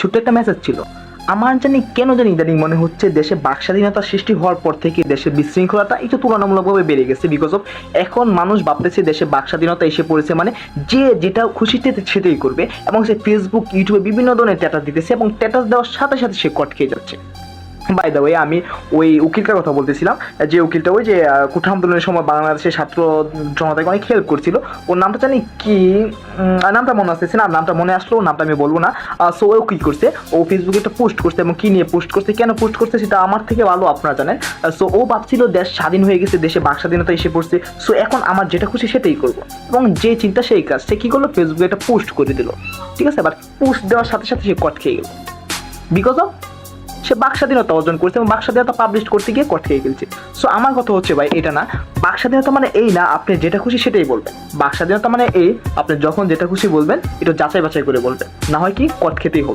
ছোট্ট একটা মেসেজ ছিল। আমার কেন জানি ইদানিং মনে হচ্ছে দেশে বাক স্বাধীনতা সৃষ্টি হওয়ার পর থেকে দেশের বিশৃঙ্খলাটা একটু তুলনামূলকভাবে বেড়ে গেছে। বিকজ অফ এখন মানুষ ভাবতেছে দেশে বাক স্বাধীনতা এসে পড়েছে মানে যে যেটা খুশিতে সেটাই করবে, এবং সে ফেসবুক ইউটিউবে বিভিন্ন ধরনের স্ট্যাটাস দিতেছে এবং স্ট্যাটাস দেওয়ার সাথে সাথে সে কট খেয়ে যাচ্ছে। বাই দ্য ওয়ে, আমি ওই উকিলটার কথা বলতেছিলাম, যে উকিলটা ওই যে কোঠা আন্দোলনের সময় বাংলাদেশের ছাত্র জনতাকে অনেক হেল্প করছিল। ওর নামটা জানি কি, নামটা মনে আসতেছে না, নামটা মনে আসলো, ওর নামটা আমি বলবো না। সো ও কি করছে, ও ফেসবুকে একটা পোস্ট করছে, এবং কি নিয়ে পোস্ট করছে, কেন পোস্ট করছে সেটা আমার থেকে ভালো আপনারা জানেন। সো ও ভাবছিল দেশ স্বাধীন হয়ে গেছে, দেশে বাক স্বাধীনতা এসে পড়ছে, সো এখন আমার যেটা খুশি সেটাই করবো, এবং যে চিন্তা সেই কাজ। সে কী করলো, ফেসবুকে একটা পোস্ট করে দিল, ঠিক আছে। এবার পোস্ট দেওয়ার সাথে সাথে সে কট খেয়ে গেল, বিকজ অফ সে বাক স্বাধীনতা অর্জন করছে এবং বাক স্বাধীনতা পাবলিশ করতে গিয়ে কট খেয়ে ফেলছে। সো আমার কথা হচ্ছে ভাই এটা না, বাক স্বাধীনতা মানে এই না আপনি যেটা খুশি সেটাই বলবেন। বাক স্বাধীনতা মানে এই, আপনি যখন যেটা খুশি বলবেন এটা যাচাই বাছাই করে বলবেন, না হয় কি কট খেতেই হবে।